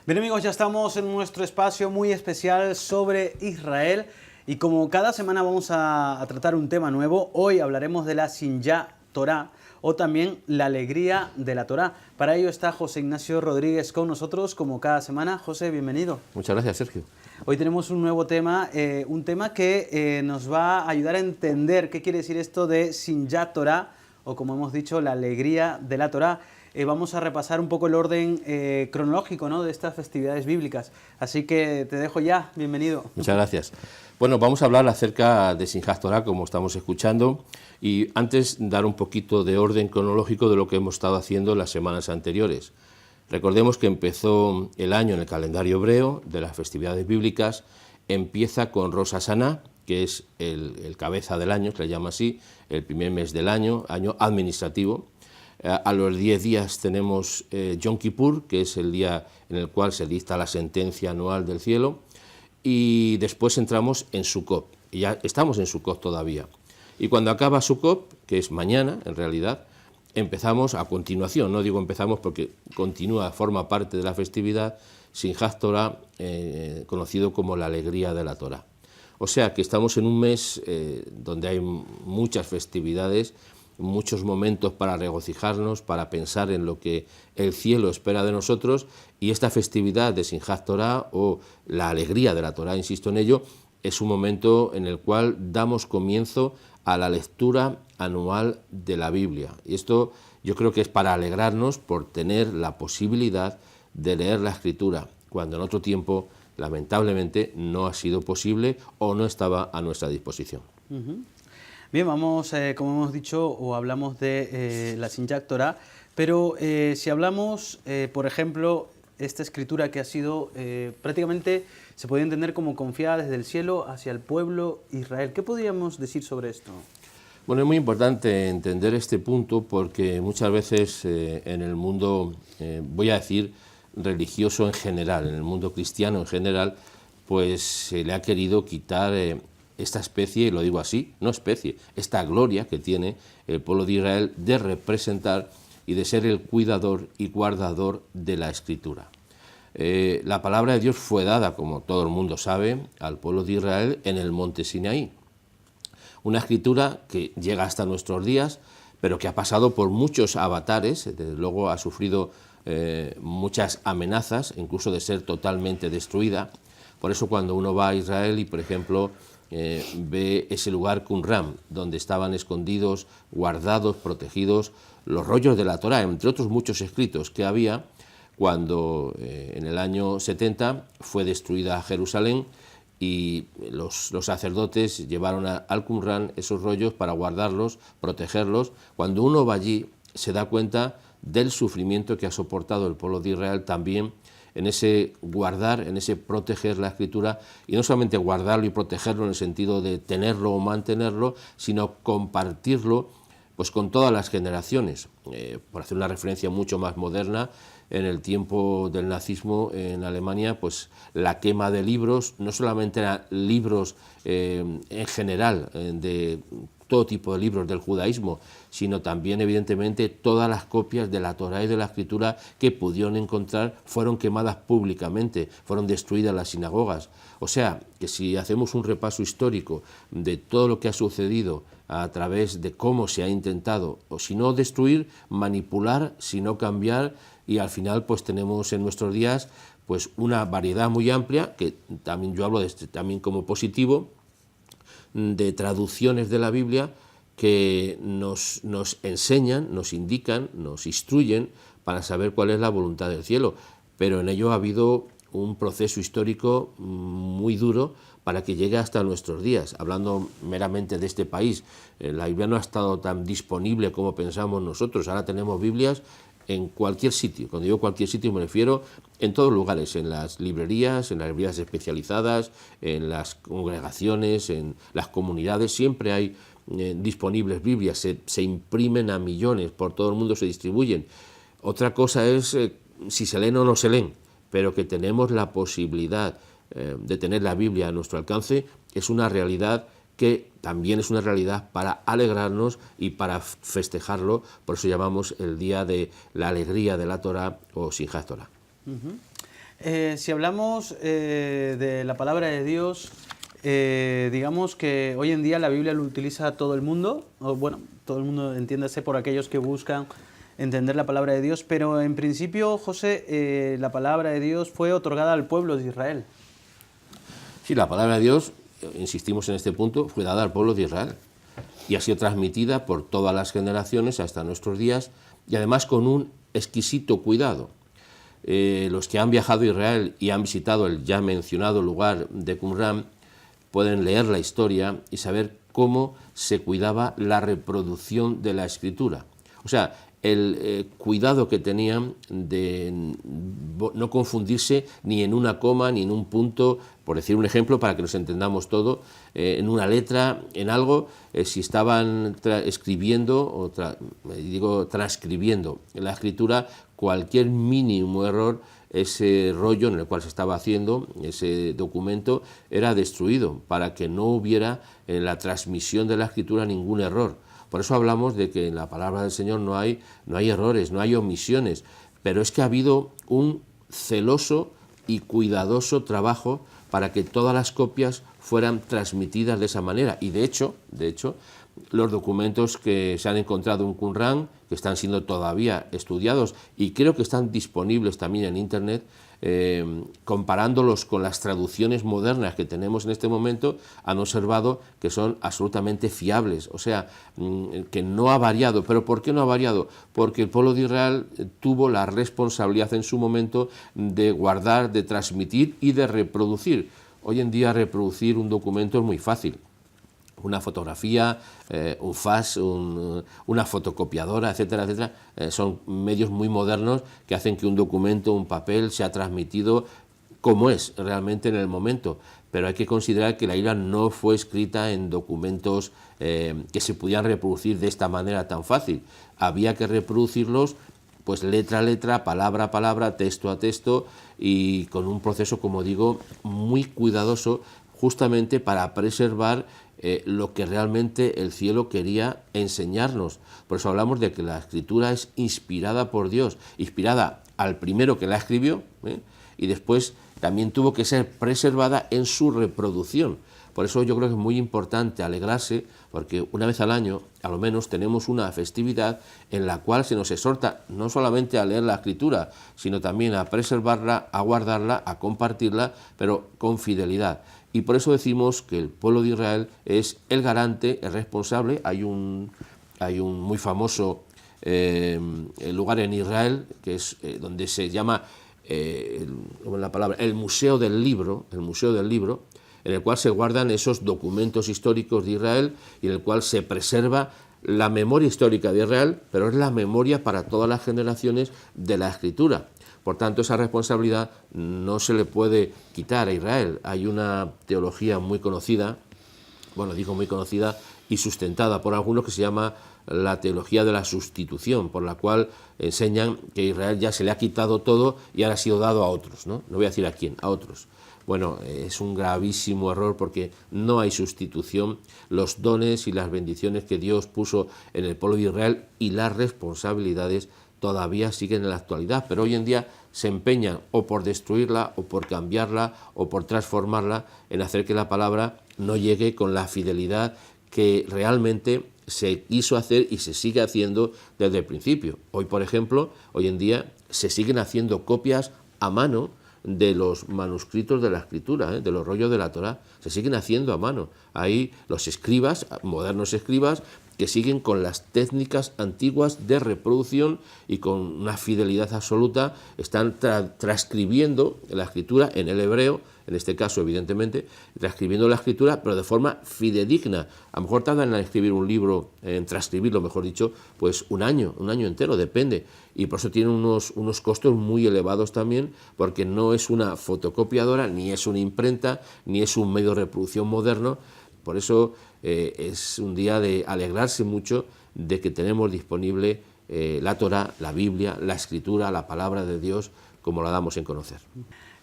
Bien amigos, ya estamos en nuestro espacio muy especial sobre Israel y como cada semana vamos a tratar un tema nuevo, hoy hablaremos de la Simjat Torah o también la alegría de la Torah. Para ello está José Ignacio Rodríguez con nosotros como cada semana. José, bienvenido. Muchas gracias, Sergio. Hoy tenemos un nuevo tema, un tema que nos va a ayudar a entender qué quiere decir esto de Simjat Torah o como hemos dicho, la alegría de la Torah. Vamos a repasar un poco el orden cronológico, ¿no?, de estas festividades bíblicas. Así que te dejo ya, bienvenido. Muchas gracias. Bueno, vamos a hablar acerca de Simjat Torah, como estamos escuchando, y antes dar un poquito de orden cronológico de lo que hemos estado haciendo en las semanas anteriores. Recordemos que empezó el año en el calendario hebreo de las festividades bíblicas, empieza con Rosh Hashanah, que es el cabeza del año, se le llama así, el primer mes del año administrativo. A los 10 días tenemos Yom Kippur, que es el día en el cual se dicta la sentencia anual del cielo, y después entramos en Sukkot, y ya estamos en Sukkot todavía. Y cuando acaba Sukkot, que es mañana en realidad, empezamos a continuación, no digo empezamos porque continúa, forma parte de la festividad, Simjat Torah, conocido como la alegría de la Torah. O sea que estamos en un mes donde hay muchas festividades, muchos momentos para regocijarnos, para pensar en lo que el cielo espera de nosotros, y esta festividad de Simjat Torah o la alegría de la Torah, insisto en ello, es un momento en el cual damos comienzo a la lectura anual de la Biblia. Y esto yo creo que es para alegrarnos por tener la posibilidad de leer la Escritura, cuando en otro tiempo lamentablemente no ha sido posible o no estaba a nuestra disposición. Bien, vamos, como hemos dicho, o hablamos de la Simjat Torah, pero si hablamos, por ejemplo, esta escritura que ha sido prácticamente, se podría entender como confiada desde el cielo hacia el pueblo Israel. ¿Qué podríamos decir sobre esto? Bueno, es muy importante entender este punto porque muchas veces en el mundo, voy a decir, religioso en general, en el mundo cristiano en general, pues se le ha querido quitar esta especie, lo digo así, no especie, esta gloria que tiene el pueblo de Israel de representar y de ser el cuidador y guardador de la Escritura. La palabra de Dios fue dada, como todo el mundo sabe, al pueblo de Israel en el monte Sinaí. Una escritura que llega hasta nuestros días, pero que ha pasado por muchos avatares, desde luego ha sufrido muchas amenazas, incluso de ser totalmente destruida. Por eso cuando uno va a Israel y, por ejemplo, ve ese lugar Qumran, donde estaban escondidos, guardados, protegidos los rollos de la Torá, entre otros muchos escritos que había, cuando en el año 70 fue destruida Jerusalén y los sacerdotes llevaron al Qumran esos rollos para guardarlos, protegerlos. Cuando uno va allí se da cuenta del sufrimiento que ha soportado el pueblo de Israel también en ese guardar, en ese proteger la Escritura, y no solamente guardarlo y protegerlo en el sentido de tenerlo o mantenerlo, sino compartirlo pues con todas las generaciones. Por hacer una referencia mucho más moderna, en el tiempo del nazismo en Alemania, pues la quema de libros, no solamente eran libros en general, de todo tipo de libros del judaísmo, sino también evidentemente todas las copias de la Torá y de la Escritura que pudieron encontrar fueron quemadas públicamente, fueron destruidas las sinagogas. O sea, que si hacemos un repaso histórico de todo lo que ha sucedido a través de cómo se ha intentado, o si no destruir, manipular, si no cambiar, y al final pues tenemos en nuestros días pues una variedad muy amplia, que también yo hablo de también como positivo, de traducciones de la Biblia que nos enseñan, nos indican, nos instruyen para saber cuál es la voluntad del cielo, pero en ello ha habido un proceso histórico muy duro para que llegue hasta nuestros días. Hablando meramente de este país, la Biblia no ha estado tan disponible como pensamos nosotros. Ahora tenemos Biblias en cualquier sitio. Cuando digo cualquier sitio me refiero en todos lugares, en las librerías especializadas, en las congregaciones, en las comunidades, siempre hay disponibles Biblias, se imprimen a millones, por todo el mundo se distribuyen. Otra cosa es si se leen o no se leen, pero que tenemos la posibilidad de tener la Biblia a nuestro alcance es una realidad que también es una realidad para alegrarnos y para festejarlo. Por eso llamamos el día de la alegría de la Torá o Simjat Torah. Si hablamos de la palabra de Dios, digamos que hoy en día la Biblia lo utiliza todo el mundo, o bueno, todo el mundo, entiéndase, por aquellos que buscan entender la palabra de Dios, pero en principio, José, la palabra de Dios fue otorgada al pueblo de Israel. Sí, la palabra de Dios, insistimos en este punto, fue dada al pueblo de Israel y ha sido transmitida por todas las generaciones hasta nuestros días, y además con un exquisito cuidado. Los que han viajado a Israel y han visitado el ya mencionado lugar de Qumran pueden leer la historia y saber cómo se cuidaba la reproducción de la escritura. O sea, el cuidado que tenían de no confundirse ni en una coma ni en un punto, por decir un ejemplo para que nos entendamos todo, en una letra, en algo, si estaban escribiendo o transcribiendo en la escritura, cualquier mínimo error, ese rollo en el cual se estaba haciendo ese documento era destruido para que no hubiera en la transmisión de la escritura ningún error. Por eso hablamos de que en la palabra del Señor no hay errores, no hay omisiones, pero es que ha habido un celoso y cuidadoso trabajo para que todas las copias fueran transmitidas de esa manera. Y de hecho, los documentos que se han encontrado en Qumran, que están siendo todavía estudiados y creo que están disponibles también en Internet, comparándolos con las traducciones modernas que tenemos en este momento, han observado que son absolutamente fiables, o sea, que no ha variado. ¿Pero por qué no ha variado? Porque el pueblo de Israel tuvo la responsabilidad en su momento de guardar, de transmitir y de reproducir. Hoy en día reproducir un documento es muy fácil. Una fotografía, un fax, una fotocopiadora, etcétera, etcétera, son medios muy modernos que hacen que un documento, un papel, sea transmitido como es realmente en el momento. Pero hay que considerar que la Biblia no fue escrita en documentos que se pudieran reproducir de esta manera tan fácil. Había que reproducirlos pues letra a letra, palabra a palabra, texto a texto, y con un proceso, como digo, muy cuidadoso, justamente para preservar lo que realmente el cielo quería enseñarnos. Por eso hablamos de que la escritura es inspirada por Dios, inspirada al primero que la escribió, y después también tuvo que ser preservada en su reproducción. Por eso yo creo que es muy importante alegrarse, porque una vez al año, a lo menos, tenemos una festividad en la cual se nos exhorta no solamente a leer la escritura, sino también a preservarla, a guardarla, a compartirla, pero con fidelidad. Y por eso decimos que el pueblo de Israel es el garante, el responsable. Hay un muy famoso lugar en Israel, que es donde se llama el Museo del Libro, en el cual se guardan esos documentos históricos de Israel y en el cual se preserva la memoria histórica de Israel, pero es la memoria para todas las generaciones de la Escritura. Por tanto, esa responsabilidad no se le puede quitar a Israel. Hay una teología muy conocida, muy conocida y sustentada por algunos, que se llama la teología de la sustitución, por la cual enseñan que a Israel ya se le ha quitado todo y ahora ha sido dado a otros, ¿no? No voy a decir a quién, a otros. Bueno, es un gravísimo error, porque no hay sustitución. Los dones y las bendiciones que Dios puso en el pueblo de Israel y las responsabilidades todavía siguen en la actualidad, pero hoy en día se empeñan o por destruirla, o por cambiarla, o por transformarla, en hacer que la palabra no llegue con la fidelidad que realmente se quiso hacer y se sigue haciendo desde el principio. Hoy, por ejemplo, hoy en día se siguen haciendo copias a mano de los manuscritos de la Escritura, de los rollos de la Torá, se siguen haciendo a mano. Hay los escribas, modernos escribas, que siguen con las técnicas antiguas de reproducción y con una fidelidad absoluta están transcribiendo la Escritura en el hebreo, en este caso evidentemente, transcribiendo la Escritura, pero de forma fidedigna. A lo mejor tardan en escribir un libro, en transcribirlo, mejor dicho, pues un año entero, depende. Y por eso tienen unos costos muy elevados también, porque no es una fotocopiadora, ni es una imprenta, ni es un medio de reproducción moderno. Por eso es un día de alegrarse mucho de que tenemos disponible la Torá, la Biblia, la Escritura, la palabra de Dios, como la damos en conocer.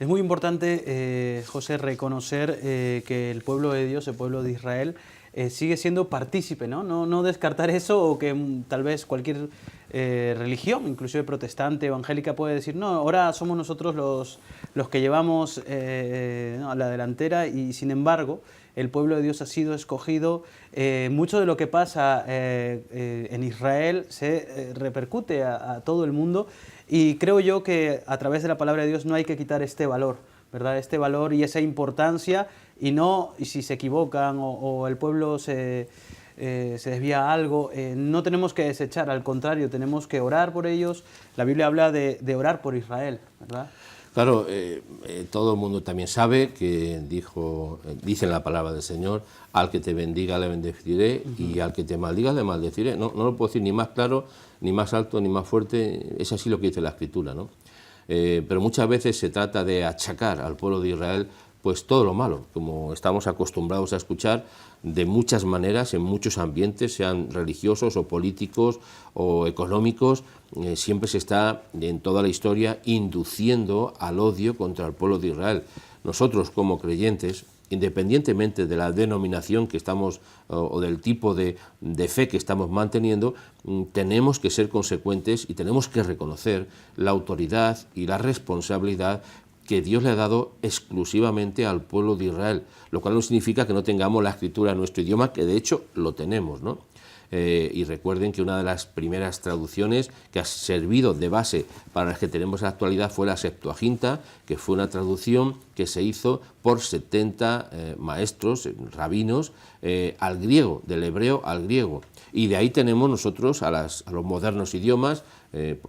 Es muy importante, José, reconocer que el pueblo de Dios, el pueblo de Israel, sigue siendo partícipe, ¿no? No descartar eso, o que tal vez cualquier religión, inclusive protestante, evangélica, puede decir, no, ahora somos nosotros los que llevamos ¿no?, a la delantera, y sin embargo el pueblo de Dios ha sido escogido. Mucho de lo que pasa en Israel se repercute a todo el mundo, y creo yo que a través de la palabra de Dios no hay que quitar este valor, ¿verdad? Este valor y esa importancia, y si se equivocan o el pueblo se desvía a algo, no tenemos que desechar, al contrario, tenemos que orar por ellos. La Biblia habla de orar por Israel, ¿verdad? Claro, todo el mundo también sabe que dice en la palabra del Señor, al que te bendiga le bendeciré, y al que te maldiga le maldeciré. No lo puedo decir ni más claro, ni más alto, ni más fuerte, es así lo que dice la Escritura, ¿no? Pero muchas veces se trata de achacar al pueblo de Israel pues todo lo malo, como estamos acostumbrados a escuchar de muchas maneras, en muchos ambientes, sean religiosos o políticos o económicos. Siempre se está en toda la historia induciendo al odio contra el pueblo de Israel. Nosotros, como creyentes, independientemente de la denominación que estamos o del tipo de fe que estamos manteniendo, tenemos que ser consecuentes y tenemos que reconocer la autoridad y la responsabilidad que Dios le ha dado exclusivamente al pueblo de Israel, lo cual no significa que no tengamos la Escritura en nuestro idioma, que de hecho lo tenemos, ¿no? Y recuerden que una de las primeras traducciones que ha servido de base para las que tenemos en la actualidad fue la Septuaginta, que fue una traducción que se hizo por 70 maestros, rabinos, al griego, del hebreo al griego. Y de ahí tenemos nosotros a los modernos idiomas,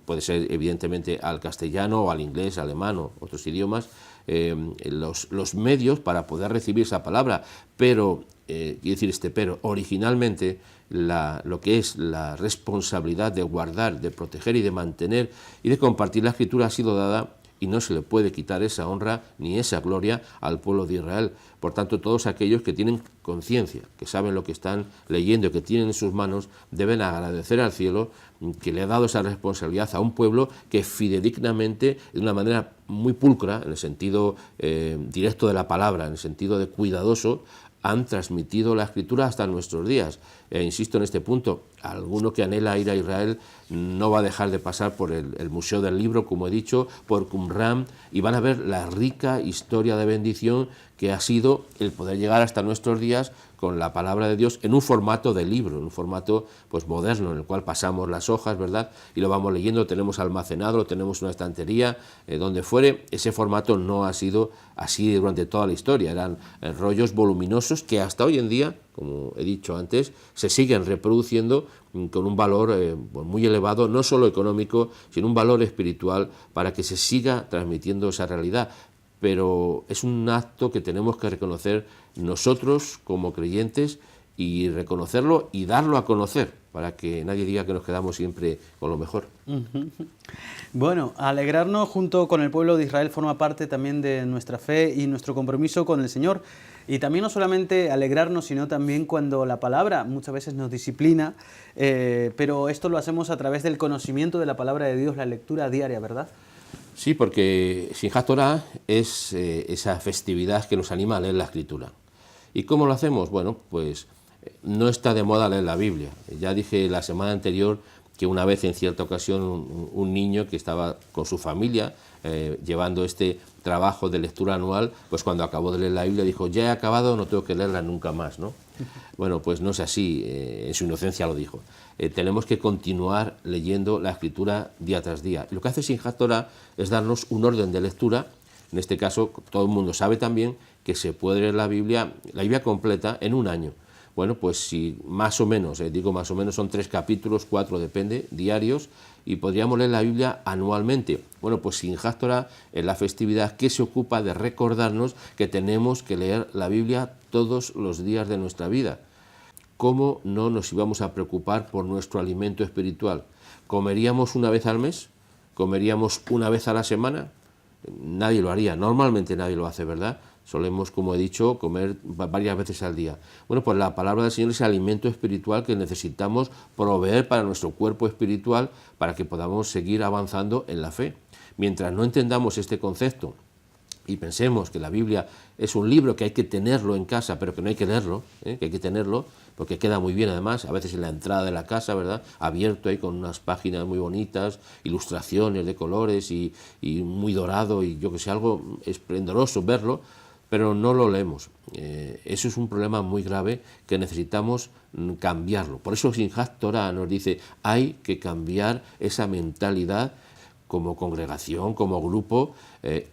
puede ser evidentemente al castellano o al inglés, alemán o otros idiomas, los medios para poder recibir esa palabra, pero, quiero decir pero, originalmente lo que es la responsabilidad de guardar, de proteger y de mantener y de compartir la Escritura ha sido dada, y no se le puede quitar esa honra ni esa gloria al pueblo de Israel. Por tanto, todos aquellos que tienen conciencia, que saben lo que están leyendo, que tienen en sus manos, deben agradecer al cielo que le ha dado esa responsabilidad a un pueblo que fidedignamente, de una manera muy pulcra, en el sentido directo de la palabra, en el sentido de cuidadoso, han transmitido la Escritura hasta nuestros días. Insisto en este punto, alguno que anhela ir a Israel no va a dejar de pasar por el Museo del Libro, como he dicho, por Qumran, y van a ver la rica historia de bendición que ha sido el poder llegar hasta nuestros días con la palabra de Dios en un formato de libro, en un formato pues moderno, en el cual pasamos las hojas, ¿verdad?, y lo vamos leyendo, tenemos almacenado, lo tenemos en una estantería, donde fuere. Ese formato no ha sido así durante toda la historia, eran rollos voluminosos que hasta hoy en día, como he dicho antes, se siguen reproduciendo con un valor muy elevado, no solo económico, sino un valor espiritual, para que se siga transmitiendo esa realidad. Pero es un acto que tenemos que reconocer nosotros como creyentes, y reconocerlo y darlo a conocer, para que nadie diga que nos quedamos siempre con lo mejor. Bueno, alegrarnos junto con el pueblo de Israel forma parte también de nuestra fe y nuestro compromiso con el Señor. Y también no solamente alegrarnos, sino también cuando la palabra muchas veces nos disciplina, pero esto lo hacemos a través del conocimiento de la palabra de Dios, la lectura diaria, ¿verdad? Sí, porque Simchat Torah es esa festividad que nos anima a leer la Escritura. ¿Y cómo lo hacemos? Bueno, pues no está de moda leer la Biblia. Ya dije la semana anterior que una vez, en cierta ocasión, un niño que estaba con su familia llevando este trabajo de lectura anual, pues cuando acabó de leer la Biblia dijo: ya he acabado, no tengo que leerla nunca más, ¿no? Bueno, pues no es así, en su inocencia lo dijo. Tenemos que continuar leyendo la Escritura día tras día. Y lo que hace Simchat Torah es darnos un orden de lectura. En este caso, todo el mundo sabe también que se puede leer la Biblia completa en un año. Bueno, pues si más o menos, digo más o menos, son 3 capítulos, 4 depende, diarios, y podríamos leer la Biblia anualmente. Bueno, pues Simchat Torah es la festividad que se ocupa de recordarnos que tenemos que leer la Biblia todos los días de nuestra vida. ¿Cómo no nos íbamos a preocupar por nuestro alimento espiritual? ¿Comeríamos una vez al mes? ¿Comeríamos una vez a la semana? Nadie lo haría, normalmente nadie lo hace, ¿verdad? Solemos, como he dicho, comer varias veces al día. Bueno, pues la palabra del Señor es el alimento espiritual que necesitamos proveer para nuestro cuerpo espiritual, para que podamos seguir avanzando en la fe. Mientras no entendamos este concepto y pensemos que la Biblia es un libro que hay que tenerlo en casa, pero que no hay que leerlo, que hay que tenerlo, porque queda muy bien además, a veces en la entrada de la casa, ¿verdad?, abierto ahí con unas páginas muy bonitas, ilustraciones de colores y muy dorado, y yo que sé, algo esplendoroso verlo, pero no lo leemos. Eso es un problema muy grave que necesitamos cambiarlo. Por eso Simchat Torah nos dice, hay que cambiar esa mentalidad como congregación, como grupo,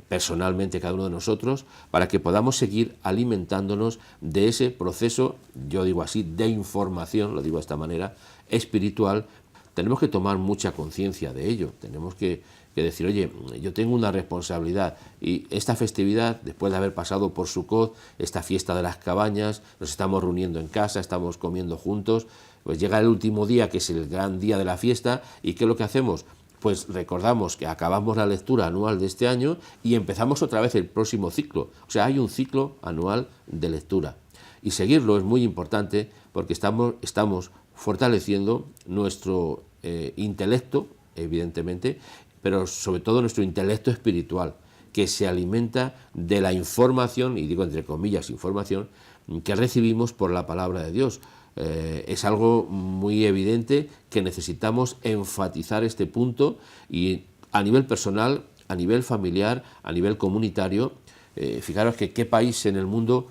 personalmente cada uno de nosotros, para que podamos seguir alimentándonos de ese proceso, yo digo así, de información, lo digo de esta manera, espiritual. Tenemos que tomar mucha conciencia de ello, tenemos que decir, oye, yo tengo una responsabilidad, y esta festividad, después de haber pasado por Sukkot, esta fiesta de las cabañas, nos estamos reuniendo en casa, estamos comiendo juntos, pues llega el último día, que es el gran día de la fiesta, y ¿qué es lo que hacemos? Pues recordamos que acabamos la lectura anual de este año y empezamos otra vez el próximo ciclo. O sea, hay un ciclo anual de lectura. Y seguirlo es muy importante porque estamos fortaleciendo nuestro intelecto, evidentemente, pero sobre todo nuestro intelecto espiritual, que se alimenta de la información, y digo entre comillas información, que recibimos por la palabra de Dios. Es algo muy evidente que necesitamos enfatizar este punto, y a nivel personal, a nivel familiar, a nivel comunitario, fijaros que qué país en el mundo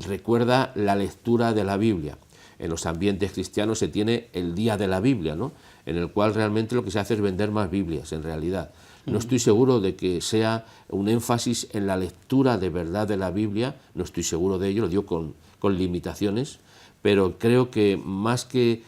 recuerda la lectura de la Biblia. En los ambientes cristianos se tiene el Día de la Biblia, ¿no?, en el cual realmente lo que se hace es vender más Biblias, en realidad. No estoy seguro de que sea un énfasis en la lectura de verdad de la Biblia, no estoy seguro de ello, lo digo con limitaciones, pero creo que más que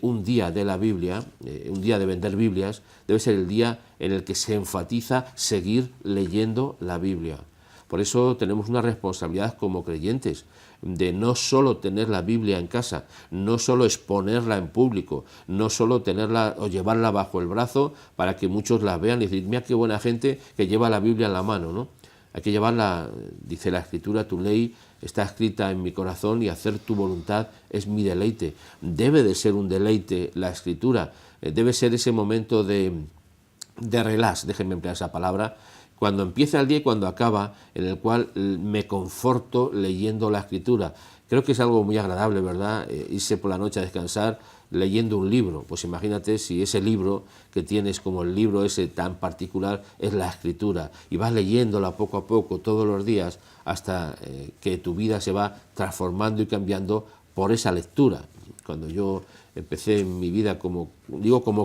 un día de la Biblia, un día de vender Biblias, debe ser el día en el que se enfatiza seguir leyendo la Biblia. Por eso tenemos una responsabilidad como creyentes de no solo tener la Biblia en casa, no solo exponerla en público, no solo tenerla o llevarla bajo el brazo para que muchos la vean y decir, mira qué buena gente que lleva la Biblia en la mano, ¿no? Hay que llevarla, dice la Escritura, tu ley está escrita en mi corazón y hacer tu voluntad es mi deleite. Debe de ser un deleite la Escritura, debe ser ese momento de relax, déjenme emplear esa palabra, cuando empieza el día y cuando acaba, en el cual me conforto leyendo la Escritura. Creo que es algo muy agradable, ¿verdad?, irse por la noche a descansar leyendo un libro. Pues imagínate si ese libro que tienes, como el libro ese tan particular, es la Escritura, y vas leyéndola poco a poco, todos los días, hasta que tu vida se va transformando y cambiando por esa lectura. Cuando yo empecé en mi vida como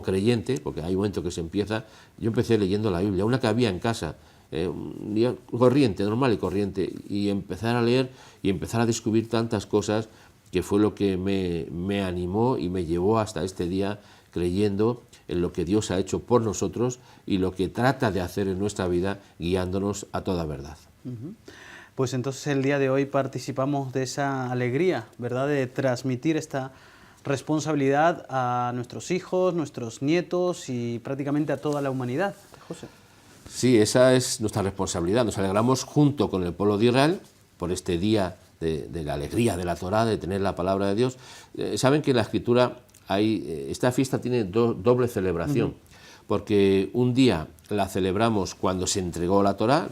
creyente, porque hay un momento que se empieza, yo empecé leyendo la Biblia, una que había en casa, un día corriente, normal y corriente, y empezar a leer y empezar a descubrir tantas cosas, que fue lo que me animó y me llevó hasta este día creyendo en lo que Dios ha hecho por nosotros y lo que trata de hacer en nuestra vida, guiándonos a toda verdad. Pues entonces el día de hoy participamos de esa alegría, ¿verdad?, de transmitir esta responsabilidad a nuestros hijos, nuestros nietos y prácticamente a toda la humanidad. José. Sí, esa es nuestra responsabilidad. Nos alegramos junto con el pueblo de Israel por este día de la alegría de la Torá, de tener la palabra de Dios. Saben que en la Escritura esta fiesta tiene doble celebración, porque un día la celebramos cuando se entregó la Torá,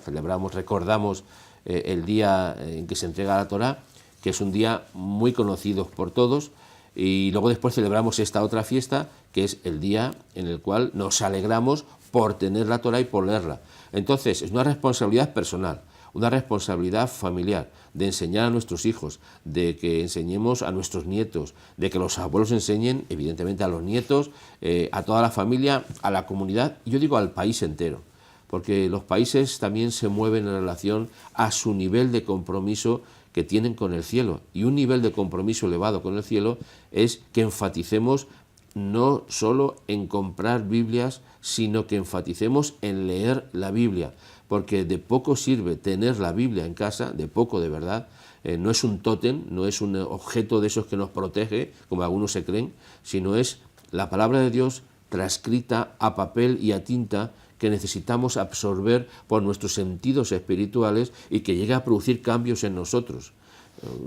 recordamos el día en que se entrega la Torá, que es un día muy conocido por todos, y luego después celebramos esta otra fiesta, que es el día en el cual nos alegramos por tener la Torá y por leerla. Entonces, es una responsabilidad personal, una responsabilidad familiar, de enseñar a nuestros hijos, de que enseñemos a nuestros nietos, de que los abuelos enseñen, evidentemente, a los nietos, a toda la familia, a la comunidad, y yo digo al país entero, porque los países también se mueven en relación a su nivel de compromiso que tienen con el cielo, y un nivel de compromiso elevado con el cielo es que enfaticemos no solo en comprar Biblias, sino que enfaticemos en leer la Biblia, porque de poco sirve tener la Biblia en casa, de poco de verdad, no es un tótem, no es un objeto de esos que nos protege, como algunos se creen, sino es la palabra de Dios transcrita a papel y a tinta, que necesitamos absorber por nuestros sentidos espirituales y que llegue a producir cambios en nosotros.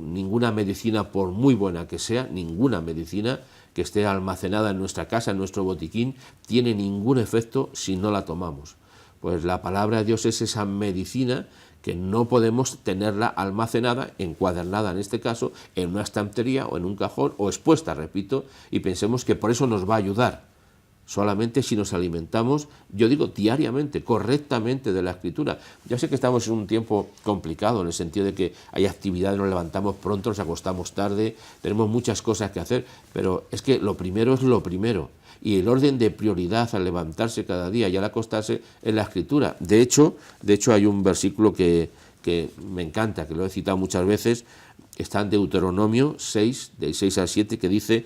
Ninguna medicina, por muy buena que sea, ninguna medicina que esté almacenada en nuestra casa, en nuestro botiquín, tiene ningún efecto si no la tomamos. Pues la palabra de Dios es esa medicina que no podemos tenerla almacenada, encuadernada en este caso, en una estantería o en un cajón o expuesta, repito, y pensemos que por eso nos va a ayudar. Solamente si nos alimentamos, yo digo diariamente, correctamente de la Escritura. Ya sé que estamos en un tiempo complicado, en el sentido de que hay actividades, nos levantamos pronto, nos acostamos tarde, tenemos muchas cosas que hacer, pero es que lo primero es lo primero. Y el orden de prioridad al levantarse cada día y al acostarse es la Escritura. De hecho hay un versículo que me encanta, que lo he citado muchas veces, está en Deuteronomio 6, del 6 al 7, que dice: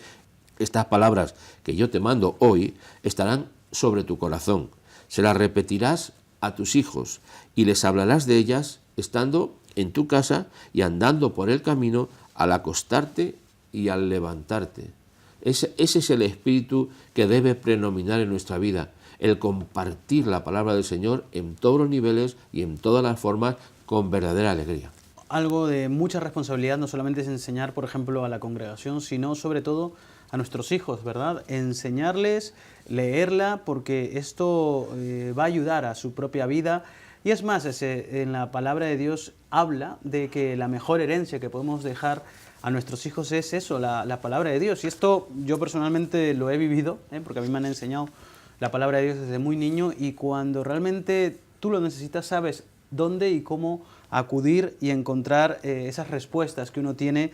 estas palabras que yo te mando hoy estarán sobre tu corazón. Se las repetirás a tus hijos y les hablarás de ellas estando en tu casa y andando por el camino, al acostarte y al levantarte. Ese es el espíritu que debe predominar en nuestra vida, el compartir la palabra del Señor en todos los niveles y en todas las formas con verdadera alegría. Algo de mucha responsabilidad no solamente es enseñar, por ejemplo, a la congregación, sino sobre todo a nuestros hijos, ¿verdad? Enseñarles, leerla, porque esto va a ayudar a su propia vida. Y es más, en la palabra de Dios habla de que la mejor herencia que podemos dejar a nuestros hijos es eso, la palabra de Dios. Y esto yo personalmente lo he vivido, porque a mí me han enseñado la palabra de Dios desde muy niño, y cuando realmente tú lo necesitas, sabes dónde y cómo acudir y encontrar esas respuestas que uno tiene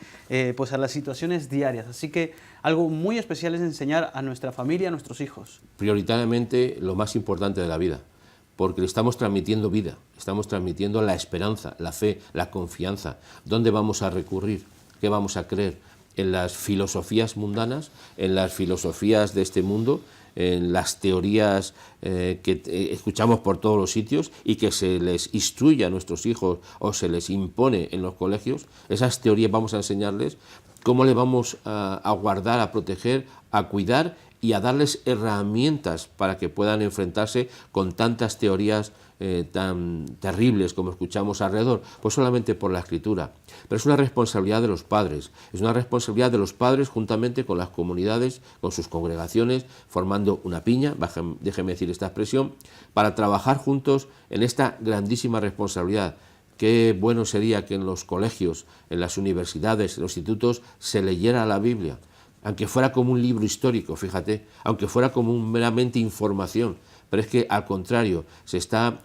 pues a las situaciones diarias. Así que algo muy especial es enseñar a nuestra familia, a nuestros hijos. Prioritariamente lo más importante de la vida, porque le estamos transmitiendo vida, estamos transmitiendo la esperanza, la fe, la confianza. ¿Dónde vamos a recurrir? ¿Qué vamos a creer? ¿En las filosofías mundanas? ¿En las filosofías de este mundo? ¿En las teorías que escuchamos por todos los sitios y que se les instruye a nuestros hijos o se les impone en los colegios? Esas teorías vamos a enseñarles. ¿Cómo le vamos a guardar, a proteger, a cuidar y a darles herramientas para que puedan enfrentarse con tantas teorías tan terribles como escuchamos alrededor? Pues solamente por la Escritura. Pero es una responsabilidad de los padres, es una responsabilidad de los padres juntamente con las comunidades, con sus congregaciones, formando una piña, déjeme decir esta expresión, para trabajar juntos en esta grandísima responsabilidad. Qué bueno sería que en los colegios, en las universidades, en los institutos se leyera la Biblia, aunque fuera como un libro histórico, fíjate, aunque fuera como meramente información, pero es que al contrario, se está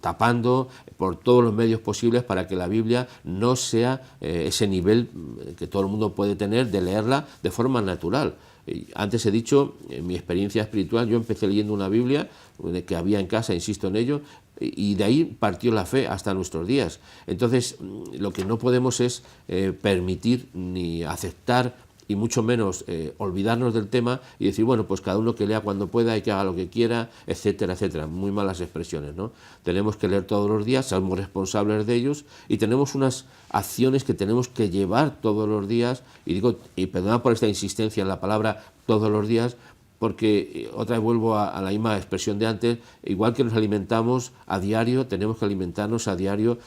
tapando por todos los medios posibles para que la Biblia no sea ese nivel que todo el mundo puede tener de leerla de forma natural. Antes he dicho, en mi experiencia espiritual, yo empecé leyendo una Biblia que había en casa, insisto en ello, y de ahí partió la fe hasta nuestros días. Entonces, lo que no podemos es permitir ni aceptar y mucho menos olvidarnos del tema y decir, bueno, pues cada uno que lea cuando pueda y que haga lo que quiera, etcétera, etcétera. Muy malas expresiones, ¿no? Tenemos que leer todos los días, somos responsables de ellos y tenemos unas acciones que tenemos que llevar todos los días, y digo, y perdona por esta insistencia en la palabra todos los días, porque otra vez vuelvo a la misma expresión de antes, igual que nos alimentamos a diario, tenemos que alimentarnos a diario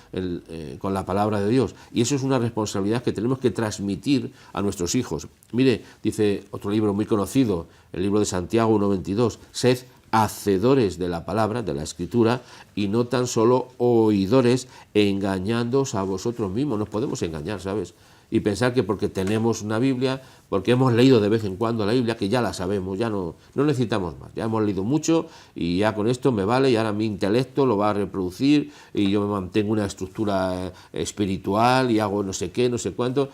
con la palabra de Dios. Y eso es una responsabilidad que tenemos que transmitir a nuestros hijos. Mire, dice otro libro muy conocido, el libro de Santiago 1:22, sed hacedores de la palabra, de la Escritura, y no tan solo oidores, engañándoos a vosotros mismos. Nos podemos engañar, ¿sabes? Y pensar que porque tenemos una Biblia, porque hemos leído de vez en cuando la Biblia, que ya la sabemos, ya no necesitamos más, ya hemos leído mucho y ya con esto me vale, y ahora mi intelecto lo va a reproducir y yo me mantengo una estructura espiritual y hago no sé qué, no sé cuánto.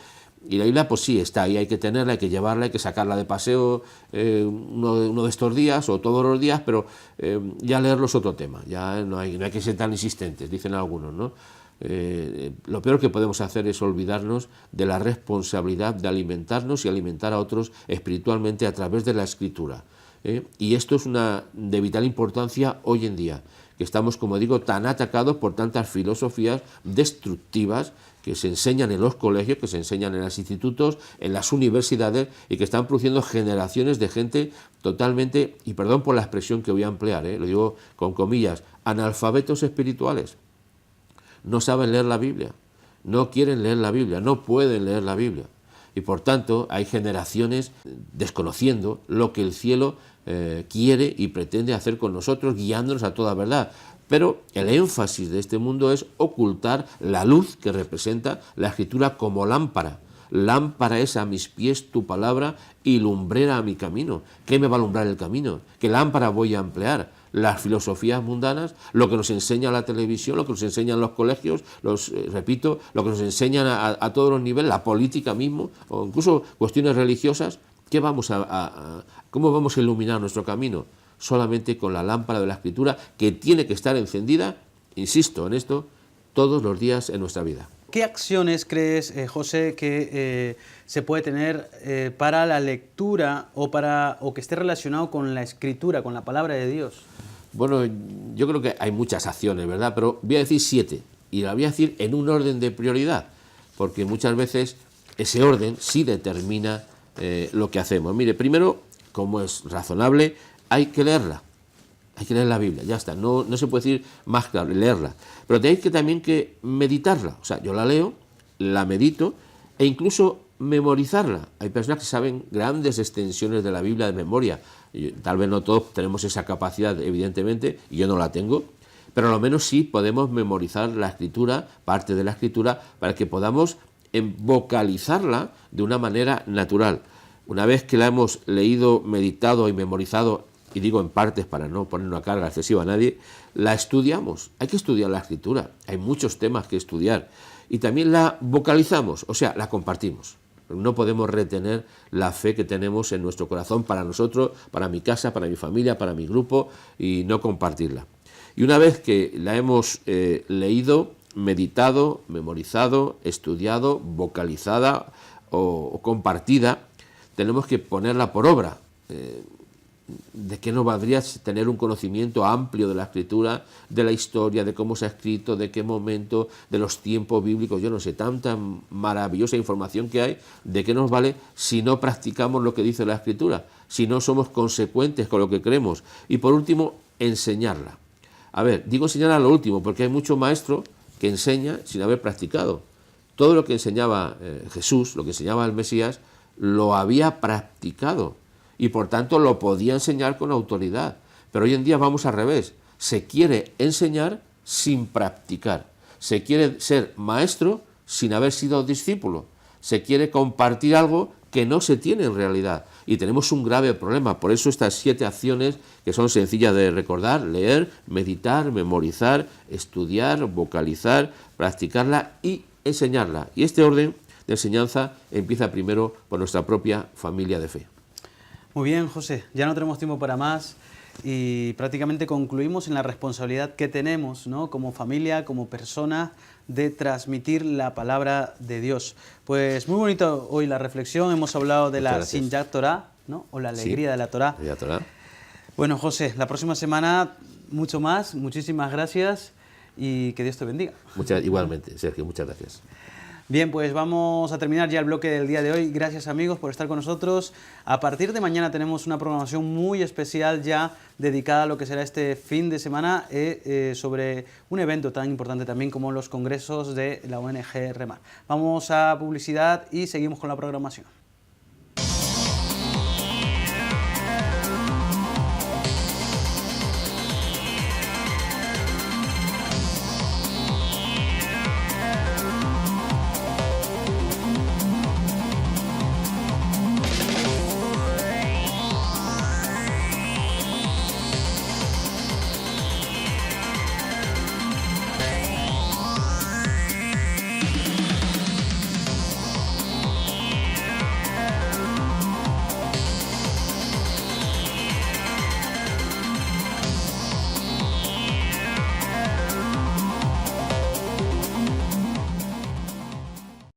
Y la Biblia pues sí está ahí, hay que tenerla, hay que llevarla, hay que sacarla de paseo uno de estos días o todos los días, pero ya leerlo es otro tema, ya no hay que ser tan insistentes, dicen algunos, ¿no? Lo peor que podemos hacer es olvidarnos de la responsabilidad de alimentarnos y alimentar a otros espiritualmente a través de la Escritura. Y esto es de vital importancia hoy en día, que estamos, como digo, tan atacados por tantas filosofías destructivas que se enseñan en los colegios, que se enseñan en los institutos, en las universidades, y que están produciendo generaciones de gente totalmente, y perdón por la expresión que voy a emplear, lo digo con comillas, analfabetos espirituales. No saben leer la Biblia, no quieren leer la Biblia, no pueden leer la Biblia. Y por tanto hay generaciones desconociendo lo que el cielo quiere y pretende hacer con nosotros, guiándonos a toda verdad. Pero el énfasis de este mundo es ocultar la luz que representa la Escritura como lámpara. Lámpara es a mis pies tu palabra y lumbrera a mi camino. ¿Qué me va a alumbrar el camino? ¿Qué lámpara voy a emplear? Las filosofías mundanas, lo que nos enseña la televisión, lo que nos enseñan los colegios, repito, lo que nos enseñan a todos los niveles, la política mismo, o incluso cuestiones religiosas. ¿Cómo vamos a iluminar nuestro camino? Solamente con la lámpara de la Escritura, que tiene que estar encendida, insisto en esto, todos los días en nuestra vida. ¿Qué acciones crees, José, que se puede tener para la lectura o que esté relacionado con la Escritura, con la palabra de Dios? Bueno, yo creo que hay muchas acciones, ¿verdad? Pero voy a decir 7, y las voy a decir en un orden de prioridad, porque muchas veces ese orden sí determina lo que hacemos. Mire, primero, como es razonable, hay que leerla. Hay que leer la Biblia, ya está, no se puede decir más claro, leerla. Pero tenéis que también que meditarla, o sea, yo la leo, la medito e incluso memorizarla. Hay personas que saben grandes extensiones de la Biblia de memoria. Tal vez no todos tenemos esa capacidad, evidentemente, y yo no la tengo, pero a lo menos sí podemos memorizar la Escritura, parte de la Escritura, para que podamos vocalizarla de una manera natural. Una vez que la hemos leído, meditado y memorizado, y digo en partes para no poner una carga excesiva a nadie, la estudiamos. Hay que estudiar la Escritura, hay muchos temas que estudiar. Y también la vocalizamos, o sea, la compartimos. No podemos retener la fe que tenemos en nuestro corazón para nosotros, para mi casa, para mi familia, para mi grupo, y no compartirla. Y una vez que la hemos leído, meditado, memorizado, estudiado, vocalizada o compartida, tenemos que ponerla por obra. ¿De qué nos valdría tener un conocimiento amplio de la Escritura, de la historia, de cómo se ha escrito, de qué momento, de los tiempos bíblicos? Yo no sé, tanta maravillosa información que hay. ¿De qué nos vale si no practicamos lo que dice la Escritura? Si no somos consecuentes con lo que creemos. Y por último, enseñarla. A ver, digo enseñarla a lo último, porque hay mucho maestro que enseña sin haber practicado. Todo lo que enseñaba Jesús, lo que enseñaba el Mesías, lo había practicado. Y por tanto lo podía enseñar con autoridad. Pero hoy en día vamos al revés. Se quiere enseñar sin practicar. Se quiere ser maestro sin haber sido discípulo. Se quiere compartir algo que no se tiene en realidad. Y tenemos un grave problema. Por eso estas 7 acciones, que son sencillas de recordar: leer, meditar, memorizar, estudiar, vocalizar, practicarla y enseñarla. Y este orden de enseñanza empieza primero por nuestra propia familia de fe. Muy bien, José, ya no tenemos tiempo para más y prácticamente concluimos en la responsabilidad que tenemos, ¿no?, como familia, como persona, de transmitir la palabra de Dios. Pues muy bonito hoy la reflexión, hemos hablado de la Simjat Torah, ¿no?, o la alegría de la Torah. Bueno, José, la próxima semana mucho más, muchísimas gracias y que Dios te bendiga. Igualmente, Sergio, muchas gracias. Bien, pues vamos a terminar ya el bloque del día de hoy. Gracias, amigos, por estar con nosotros. A partir de mañana tenemos una programación muy especial ya dedicada a lo que será este fin de semana sobre un evento tan importante también como los congresos de la ONG Remar. Vamos a publicidad y seguimos con la programación.